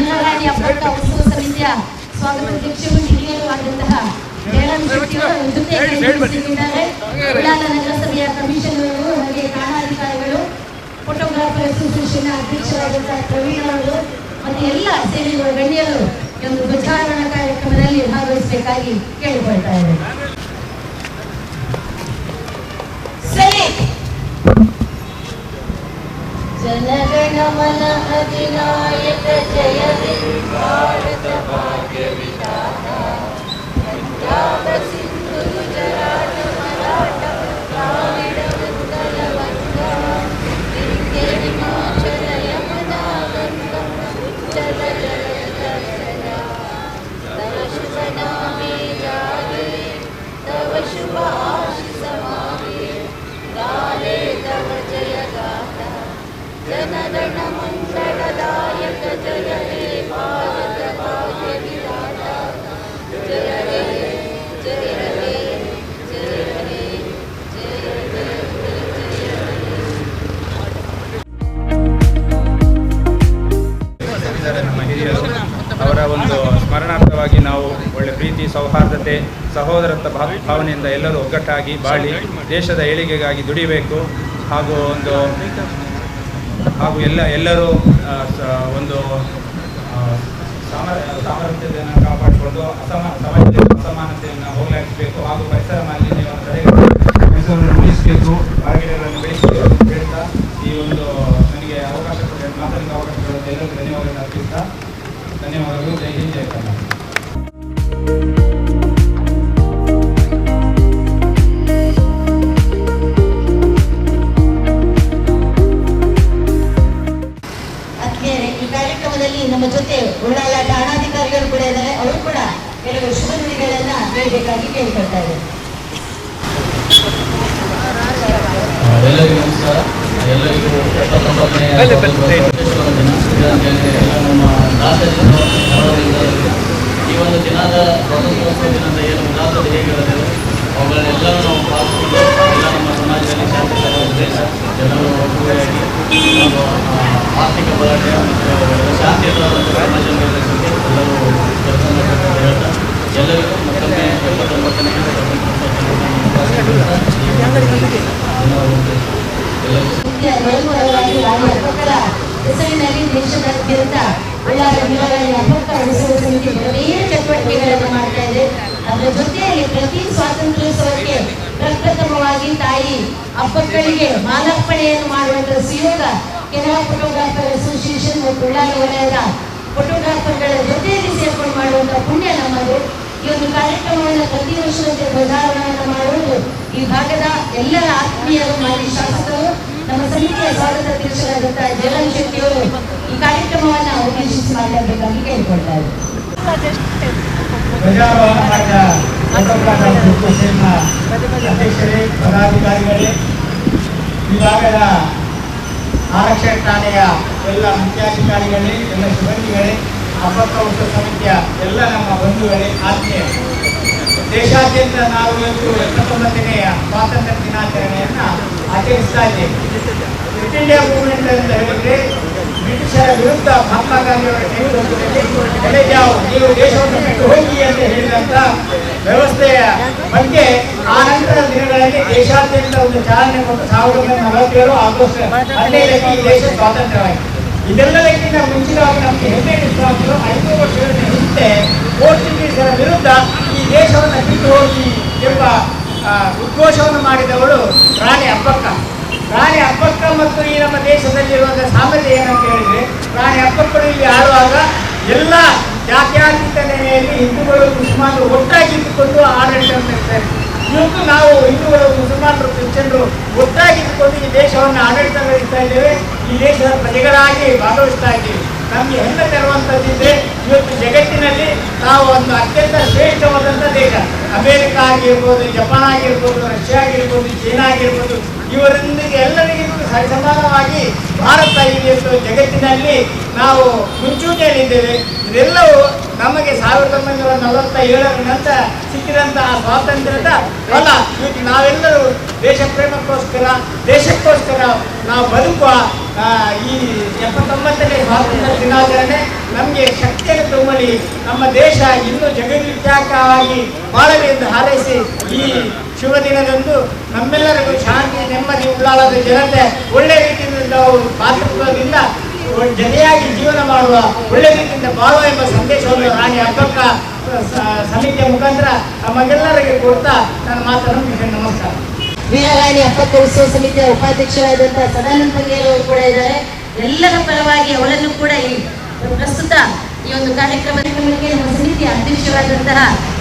ಜನರಾಣಿ ಅಬ್ಬಕ್ಕ ಉತ್ಸವ ಸಮಿತಿಯ ಸ್ವಾಗತಾಧ್ಯಕ್ಷರು ಹಿರಿಯರು ಆದಂತಹ ಜಯರಾಮ್ ಶೆಟ್ಟಿ ಅವರ ಜೊತೆ ಉಳ್ಳಾಲ ನಗರಸಭೆಯ ಕಮಿಷನರು ಹಾಗೆ ಠಾಣಾಧಿಕಾರಿಗಳು, ಫೋಟೋಗ್ರಾಫರ್ ಅಸೋಸಿಯೇಷನ್ ಅಧ್ಯಕ್ಷರಾದಂತಹ ಪ್ರವೀಣ್ ಅವರು ಮತ್ತು ಎಲ್ಲ ಸೇರಿರುವ ಗಣ್ಯರು ಈ ಒಂದು ಧ್ವಜಾರೋಹಣ ಕಾರ್ಯಕ್ರಮದಲ್ಲಿ ಭಾಗವಹಿಸಬೇಕಾಗಿ ಕೇಳಿಕೊಳ್ತಾ ಇದ್ದಾರೆ. ಜನಗಣಮನ ಅಧಿನಾಯಕ ಜಯ ಭಾರತ ಭಾಗ್ಯ ವಿಧಾತ ಪಂಜಾಬ ಸಿಂಧು ಗುಜರಾತ ಮರಾಠ ದ್ರಾವಿಡ ಉತ್ಕಲ ಬಂಗ ಗಂಗೆ ಹಿಮಾಚಲ ಯಮುನಾ ಗಂಗಾ ಉಚ್ಚಲ ಜಲಧರ ತವ ಶುಭ ನಾಮೇ ಜಾಗೆ ತವ ಶುಭ ಆಶಿಸ ಮಾಗೆ ಗಾಲೆ ತವ ಜಯ ಗಾತಾ ಜನಗಣ ಮಂಗಳದಾಯಕ ಜಯ ಹೇ ಭಾರತ ಭಾಗ್ಯ ವಿಧಾತ ಜಯ ಹೇ ಜಯ ಹೇ ಜಯ ಹೇ ಜಯ ಹೇ. ನಮ್ಮ ಹಿರಿಯರು ಅವರ ಒಂದು ಸ್ಮರಣಾರ್ಥವಾಗಿ ನಾವು ಒಳ್ಳೆ ಪ್ರೀತಿ, ಸೌಹಾರ್ದತೆ, ಸಹೋದರತ್ವ ಭಾವನೆಯಿಂದ ಎಲ್ಲರೂ ಒಗ್ಗಟ್ಟಾಗಿ ಬಾಳಿ ದೇಶದ ಏಳಿಗೆಗಾಗಿ ದುಡಿಬೇಕು ಹಾಗೂ ಎಲ್ಲರೂ ಒಂದು ಸಾಮರಸ್ಯತೆಯನ್ನು ಕಾಪಾಡಿಕೊಂಡು ಸಮಾಜದಲ್ಲಿ ಅಸಮಾನತೆಯನ್ನು ಹೋಗಲಾಡಿಸಬೇಕು ಹಾಗೂ ಪರಿಸರ ಮಾಲಿನ್ಯವನ್ನು ಪರಿಸರವನ್ನು ಉಳಿಸಬೇಕು, ಮರಗಿಡಗಳನ್ನು ಬೆಳೆಸಬೇಕು ಅಂತ ಹೇಳ್ತಾ ಈ ಒಂದು ನನಗೆ ಅವಕಾಶ ಕೊಟ್ಟು ಮಾತಾಡಲಿಕ್ಕೆ ಅವಕಾಶ ಕೊಡುವಂಥ ಎಲ್ಲರಿಗೂ ಧನ್ಯವಾದಗಳನ್ನು ಅರ್ಪಿಸ್ತಾ ಧನ್ಯವಾದಗಳು. ಜೈ ಹಿಂದ್, ಜೈ ಕನ್ನಡ. ನಮ್ಮ ಜೊತೆ ಉಳ್ಳಾಲ ಠಾಣಾಧಿಕಾರಿಗಳು ಕೂಡ ಇದ್ದಾರೆ. ಅವರು ಕೂಡ ಕೆಲವು ಶುಭ ನುಡಿಗಳನ್ನ ಹೇಳಬೇಕಾಗಿ ಕೇಳಿಕೊಳ್ತಾ ಇದ್ದಾರೆ. ಎಲ್ಲರಿಗೂ ನಮಸ್ಕಾರ. ಎಲ್ಲರಿಗೂ ನಮ್ಮ ಈ ಒಂದು ದಿನದ ಸ್ವಾತಂತ್ರ್ಯೋತ್ಸವ ದಿನದ ಏನು ಉಲ್ಲಾಸದ ಹೇಗಿರುತ್ತದೆ ಅವುಗಳನ್ನೆಲ್ಲರೂ ನಾವು ಪಾಲಿಸಿಕೊಂಡು ಎಲ್ಲ ನಮ್ಮ ಸಮಾಜದಲ್ಲಿ ಶಾಂತಿ ಉದ್ದೇಶ ಜನರು ಒಟ್ಟುಗೂಡಿಯಾಗಿ ಆರ್ಥಿಕ ಬಲಾಢ್ಯ ಮತ್ತು ಶಾಂತಿಯುತವಾದಂಥ ಸಮಾಜವನ್ನು ನಿರ್ವಹಿಸಲಿಕ್ಕೆ ಎಲ್ಲರೂ ಕೆಲಸ ಮಾಡಬೇಕಂತ ಹೇಳ್ತಾ ಎಲ್ಲರಿಗೂ ಮತ್ತೊಮ್ಮೆ 79ನೇ ಹೆಸರಿನಲ್ಲಿ ದೇಶದಾದ್ಯಂತ ಉಳ್ಳಾಲ ಜಿಲ್ಲೆಗಳಲ್ಲಿ ಅಬ್ಬಕ್ಕ ಉತ್ಸವ ಸಮಿತಿ ಬೇರೆ ಚಟುವಟಿಕೆಗಳನ್ನು ಮಾಡ್ತಾ ಇದೆ. ಅದರ ಜೊತೆಯಲ್ಲಿ ಪ್ರತಿ ಸ್ವಾತಂತ್ರ್ಯೋತ್ಸವಕ್ಕೆ ಪ್ರಪ್ರಥಮವಾಗಿ ತಾಯಿ ಅಬ್ಬಕ್ಕಳಿಗೆ ಮಾಲಾರ್ಪಣೆಯನ್ನು ಮಾಡುವಂತಹ ಸುಯೋಗ ಕೆನರಾ ಫೋಟೋಗ್ರಾಫರ್ ಅಸೋಸಿಯೇಷನ್ ಮತ್ತು ಉಳ್ಳಾಲ ವಲಯದ ಫೋಟೋಗ್ರಾಫರ್ಗಳ ಜೊತೆಯಲ್ಲಿ ಸೇರ್ಕೊಂಡು ಮಾಡುವಂತಹ ಪುಣ್ಯ ನಮ್ಮದು. ಈ ಒಂದು ಕಾರ್ಯಕ್ರಮವನ್ನು ಪ್ರತಿ ವರ್ಷದಂತೆ ಧ್ವಜಾರೋಹಣ ಮಾಡುವುದು ಈ ಭಾಗದ ಎಲ್ಲರ ಆತ್ಮೀಯರು, ಮಾಜಿ ಶಾಸಕರು, ನಮ್ಮ ಸಮಿತಿಯ ಸ್ವಾಗತಾಧ್ಯಕ್ಷರಾದಂತಹ ಜಯರಾಮ್ ಶೆಟ್ಟಿ ಅವರು ಈ ಕಾರ್ಯಕ್ರಮವನ್ನು ಉದ್ದೇಶಿಸಿ ಮಾತಾಡಬೇಕಾಗಿ ಕೇಳಿಕೊಳ್ತಾ ಇದ್ದಾರೆ. ಧ್ವಜಾರೋಹಣ ಮಾಡಿದ ಫೋಟೋಗ್ರಾಫರ್ ಅಸೋಸಿಯೇಷನ್ನ ಅಧ್ಯಕ್ಷರೇ, ಪದಾಧಿಕಾರಿಗಳೇ, ವಿಭಾಗದ ಆರಕ್ಷಕ ಠಾಣೆಯ ಎಲ್ಲ ಮುಖ್ಯಾಧಿಕಾರಿಗಳೇ, ಎಲ್ಲ ಸಿಬ್ಬಂದಿಗಳೇ, ಅಬ್ಬಕ್ಕ ಉತ್ಸವ ಸಮಿತಿಯ ಎಲ್ಲ ನಮ್ಮ ಬಂಧುಗಳೇ, ಆತ್ಮೀಯ, ದೇಶಾದ್ಯಂತ ನಾವು ಇವತ್ತು 79ನೇ ಸ್ವಾತಂತ್ರ್ಯ ದಿನಾಚರಣೆಯನ್ನು ಆಚರಿಸ್ತಾ ಇದ್ದೇವೆ. ಕ್ವಿಟ್ ಇಂಡಿಯಾ ಮೂವ್ಮೆಂಟ್ ಅಂತ ಹೇಳಿದ್ರೆ ಬ್ರಿಟಿಷರ ವಿರುದ್ಧ ಮಹಾತ್ಮ ಗಾಂಧಿಯವರ ನೇತೃತ್ವದಲ್ಲಿ ನೀವು ದೇಶವನ್ನು ಬಿಟ್ಟು ಹೋಗಿ ಅಂತ ಹೇಳಿದಂಥ ವ್ಯವಸ್ಥೆಯ ಬಗ್ಗೆ ಆ ನಂತರದ ದಿನಗಳಲ್ಲಿ ದೇಶಾದ್ಯಂತ ಒಂದು ಚಾಲನೆ ಕೊಟ್ಟು 1947 ಆಗಸ್ಟ್ 15ಕ್ಕೆ ಈ ದೇಶ ಸ್ವಾತಂತ್ರ್ಯವಾಯಿತು. ಇದೆಲ್ಲದಕ್ಕಿಂತ ಮುಂಚಿತವಾಗಿ ನಮಗೆ ಹೆಮ್ಮೆ ವಿಶ್ವಾಸಗಳು 5 ವರ್ಷಗಳ ಹಿಂದೆ ಪೋರ್ಚುಗೀಸರ ವಿರುದ್ಧ ಈ ದೇಶವನ್ನು ಬಿಟ್ಟು ಹೋಗಿ ಎಂಬ ಉದ್ಘೋಷವನ್ನು ಮಾಡಿದವಳು ರಾಣಿ ಅಬ್ಬಕ್ಕ. ರಾಣಿ ಅಬ್ಬಕ್ಕ ಮತ್ತು ಈ ನಮ್ಮ ದೇಶದಲ್ಲಿರುವಂಥ ಸಾಮರ್ಥ್ಯ ಏನಂತ ಹೇಳಿದರೆ, ರಾಣಿ ಅಬ್ಬಕ್ಕಳು ಇಲ್ಲಿ ಆಳುವಾಗ ಎಲ್ಲ ಜಾತ್ಯಾತೀತ ನೆಲೆಯಲ್ಲಿ ಹಿಂದೂಗಳು ಮುಸಲ್ಮಾನರು ಒಟ್ಟಾಗಿ ಇಟ್ಟುಕೊಂಡು ಆಡಳಿತ ನಡೆಸ್ತಾರೆ. ಇವತ್ತು ನಾವು ಹಿಂದೂಗಳು ಮುಸಲ್ಮಾನರು ಕ್ರಿಶ್ಚಿಯನ್ರು ಒಟ್ಟಾಗಿಟ್ಟುಕೊಂಡು ಈ ದೇಶವನ್ನು ಆಡಳಿತ ನಡೆಸ್ತಾ ಇದ್ದೇವೆ. ಈ ದೇಶದ ಪ್ರಜೆಗಳಾಗಿ ಭಾಗವಹಿಸ್ತಾ ಇದ್ದೀವಿ. ನಮಗೆ ಹೆಮ್ಮೆ ತರುವಂಥದ್ದಿದ್ರೆ ಇವತ್ತು ಜಗತ್ತಿನಲ್ಲಿ ನಾವು ಒಂದು ಅತ್ಯಂತ ಶ್ರೇಷ್ಠವಾದಂಥ ದೇಶ. ಅಮೇರಿಕಾ ಆಗಿರ್ಬೋದು, ಜಪಾನ್ ಆಗಿರ್ಬೋದು, ರಷ್ಯಾ ಆಗಿರ್ಬೋದು, ಚೀನಾ ಆಗಿರ್ಬೋದು, ಇವರೊಂದಿಗೆ ಎಲ್ಲರಿಗಿಂತ ಸರಿಸಮಾನವಾಗಿ ಭಾರತ ಇವತ್ತು ಜಗತ್ತಿನಲ್ಲಿ ನಾವು ಮುಂಚೂಣಿಯಲ್ಲಿದ್ದೇವೆ. ಇದೆಲ್ಲವೂ ನಮಗೆ 1947 ನಂತರ ಸಿಕ್ಕಿದಂತಹ ಸ್ವಾತಂತ್ರ್ಯದ ಫಲ ಇವತ್ತು ನಾವೆಲ್ಲರೂ ದೇಶ ದೇಶಕ್ಕೋಸ್ಕರ ನಾವು ಬದುಕುವ ಈ 79ನೇ ಸ್ವಾತಂತ್ರ್ಯ ದಿನಾಚರಣೆ ನಮಗೆ ಶಕ್ತಿಯನ್ನು ತುಂಬಲಿ, ನಮ್ಮ ದೇಶ ಇನ್ನೂ ಜಗದ್ವಿಖ್ಯಾತವಾಗಿ ಬಾಳಲಿ ಎಂದು ಹಾರೈಸಿ ಈ ಶುಭ ದಿನದಂದು ನಮ್ಮೆಲ್ಲರಿಗೂ ಶಾಂತಿ ನೆಮ್ಮದಿ ಉಳ್ಳಾಳದ ಜನತೆ ಒಳ್ಳೆ ರೀತಿಯಿಂದ ಪಾತ್ರದಿಂದ ಜತೆಯಾಗಿ ಜೀವನ ಮಾಡುವ ಒಳ್ಳೆ ರೀತಿಯಿಂದ ಬಾಳುವ ಎಂಬ ಸಂದೇಶವನ್ನು ರಾಣಿ ಅಬ್ಬಕ್ಕ ಸಮಿತಿಯ ಮುಖಾಂತರ ನಮಗೆಲ್ಲರಿಗೆ ಕೊಡ್ತಾ ನಾನು ಮಾತನ್ನು ಮುಗಿಸ್ತೇನೆ. ನಮಸ್ಕಾರ. ವೀರರಾಣಿ ಅಬ್ಬಕ್ಕ ಉತ್ಸವ ಸಮಿತಿಯ ಉಪಾಧ್ಯಕ್ಷರಾದಂತಹ ಸದಾನಂದ ಪಂಗೇರು ಅವರು ಕೂಡ ಇದ್ದಾರೆ. ಎಲ್ಲರ ಪರವಾಗಿ ಅವರನ್ನು ಕೂಡ ಈ ಪ್ರಸ್ತುತ ಈ ಒಂದು ಕಾರ್ಯಕ್ರಮಕ್ಕೆ ನಮ್ಮ ಸಮಿತಿಯ ಅಧ್ಯಕ್ಷರಾದಂತಹ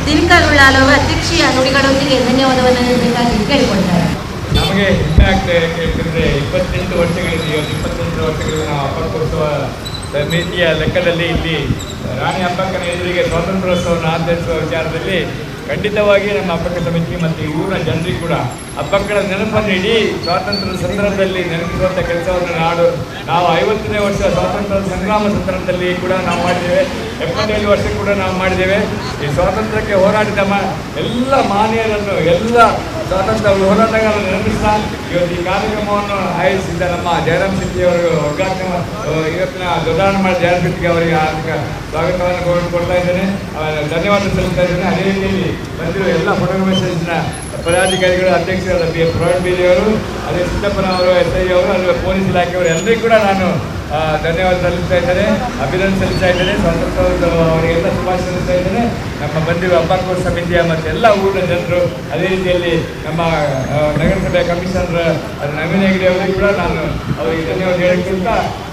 ದಿನಕರ್ ಉಳ್ಳಾಲ್ ಅವರ ಅಧ್ಯಕ್ಷೀಯ ನುಡಿಗಳೊಂದಿಗೆ ಧನ್ಯವಾದವನ್ನು ನೀಡಬೇಕಾಗಿ ಕೇಳಿಕೊಳ್ತಾರೆ. ನಮಗೆ ಹೆಮ್ಮೆ ಆಗ್ತಾ ಯಾಕೆಂದರೆ 28 ವರ್ಷಗಳಿಂದ 28 ವರ್ಷಗಳಿಂದ ನಾವು ಅಬ್ಬಕ್ಕೋತ್ಸವ ಸಮಿತಿಯ ಲೆಕ್ಕದಲ್ಲಿ ಇಲ್ಲಿ ರಾಣಿ ಅಬ್ಬಕ್ಕನ ಎದುರಿಗೆ ಸ್ವಾತಂತ್ರ್ಯೋತ್ಸವವನ್ನು ಆಚರಿಸುವ ವಿಚಾರದಲ್ಲಿ ಖಂಡಿತವಾಗಿ ನಮ್ಮ ಅಬ್ಬಕ್ಕ ಸಮಿತಿ ಮತ್ತು ಈ ಊರಿನ ಜನರಿಗೆ ಕೂಡ ಅಬ್ಬಕ್ಕನ ನೆನಪನ್ನು ಇಡೀ ಸ್ವಾತಂತ್ರ್ಯದ ಸಂದರ್ಭದಲ್ಲಿ ನೆನಪಿಸುವಂಥ ಕೆಲಸವನ್ನು ನಾವು 50ನೇ ವರ್ಷ ಸ್ವಾತಂತ್ರ್ಯ ಸಂಗ್ರಾಮ ಸಂದರ್ಭದಲ್ಲಿ ಕೂಡ ನಾವು ಮಾಡಿದ್ದೇವೆ. 75 ವರ್ಷ ಕೂಡ ನಾವು ಮಾಡಿದ್ದೇವೆ. ಈ ಸ್ವಾತಂತ್ರ್ಯಕ್ಕೆ ಹೋರಾಡಿದ ಎಲ್ಲ ಮಾನ್ಯರನ್ನು ಎಲ್ಲ ಸ್ವಾತಂತ್ರ್ಯ ಹೋರಾಟಗಾರರನ್ನು ನೆನಪಿಸ್ತಾ ಇವತ್ತು ಈ ಕಾರ್ಯಕ್ರಮವನ್ನು ಆಯೋಜಿಸಿದ್ದ ನಮ್ಮ ಜಯರಾಮ್ ಶೆಟ್ಟಿಯವರು ಇವತ್ತಿನ ದೊಡ್ಡಾಣ ಮಾಡಿ ಜಯರಾಮ್ ಶೆಟ್ಟಿಗೆ ಅವರಿಗೆ ಸ್ವಾಗತವನ್ನು ಕೊಡ್ತಾ ಇದ್ದೇನೆ, ಧನ್ಯವಾದ ಸಲ್ಲಿಸ್ತಾ ಇದ್ದೇನೆ. ಅದೇ ರೀತಿಯಲ್ಲಿ ಬಂದಿರುವ ಎಲ್ಲ ಫೋಟೋಗ್ರಫರ್ಸ್ನ ಪದಾಧಿಕಾರಿಗಳು, ಅಧ್ಯಕ್ಷರಾದ ಪ್ರವೀಣ್ ಬೀದಿ ಅವರು, ಅದೇ ಸಿದ್ದಪ್ಪನವರು, SI ಅವರು, ಅದೇ ಪೊಲೀಸ್ ಇಲಾಖೆಯವರು ಎಲ್ಲರಿಗೂ ಕೂಡ ನಾನು ಧನ್ಯವಾದ ಸಲ್ಲಿಸ್ತಾ ಇದ್ದೇನೆ, ಅಭಿನಂದನೆ ಸಲ್ಲಿಸ್ತಾ ಇದ್ದೇನೆ. ಸ್ವಾತಂತ್ರ್ಯ ಅವರಿಗೆಲ್ಲ ಶುಭಾಶಯ ಸಲ್ಲಿಸ್ತಾ ಇದ್ದೇನೆ. ನಮ್ಮ ಬಂದಿರುವ ಅಬ್ಬಕ್ಕೋತ್ಸವ ಸಮಿತಿಯ ಮತ್ತು ಎಲ್ಲ ಊರಿನ ಜನರು, ಅದೇ ರೀತಿಯಲ್ಲಿ ನಮ್ಮ ನಗರಸಭೆಯ ಕಮಿಷನರ್ ನವೀನ್ ಹೆಗ್ಡೆ ಅವರಿಗೂ ಕೂಡ ನಾನು ಅವರಿಗೆ ಧನ್ಯವಾದ ಹೇಳಕ್ಕಿಂತ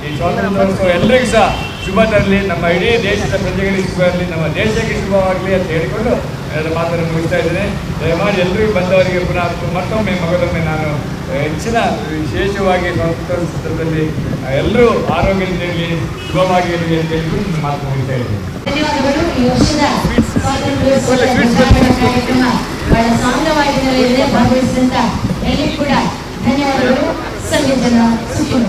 ಈ ಸ್ವಾತಂತ್ರ್ಯೋತ್ಸವ ಎಲ್ಲರಿಗೂ ಸಹ ಶುಭ ತರಲಿ, ನಮ್ಮ ಇಡೀ ದೇಶದ ಪ್ರಜೆಗಳಿಗೆ ಶುಭ ಇರಲಿ, ನಮ್ಮ ದೇಶಕ್ಕೆ ಶುಭವಾಗಲಿ ಅಂತ ಹೇಳಿಕೊಂಡು ನನ್ನ ಮಾತನ್ನು ಮುಗಿಸ್ತಾ ಇದ್ದೇನೆ. ದಯಮಾಡಿ ಎಲ್ಲರಿಗೂ ಬಂದವರಿಗೆ ಮತ್ತೊಮ್ಮೆ ಮಗದೊಮ್ಮೆ ನಾನು ಹೆಚ್ಚಿನ ವಿಶೇಷವಾಗಿ ಸ್ವಾತಂತ್ರ್ಯ ಸಂದರ್ಭದಲ್ಲಿ ಎಲ್ಲರೂ ಆರೋಗ್ಯದಲ್ಲಿ ಶುಭವಾಗಿ ಇರಲಿ ಅಂತ ಹೇಳಿಕೊಂಡು ನನ್ನ ಮಾತು ಮುಗಿಸ್ತಾ ಇದ್ದೇನೆ. ಧನ್ಯವಾದಗಳು. ಈ ವರ್ಷದ ಸ್ವಾತಂತ್ರ್ಯೋತ್ಸವ ಕಾರ್ಯಕ್ರಮ ಬಹಳ ಸಾಂಗವಾಗಿ ಭಾಗವಹಿಸಿದಂತ ಎಲ್ಲರಿಗೂ ಕೂಡ ಧನ್ಯವಾದಗಳು. ಸಂಜೆ ಜನ ಸುಖಿ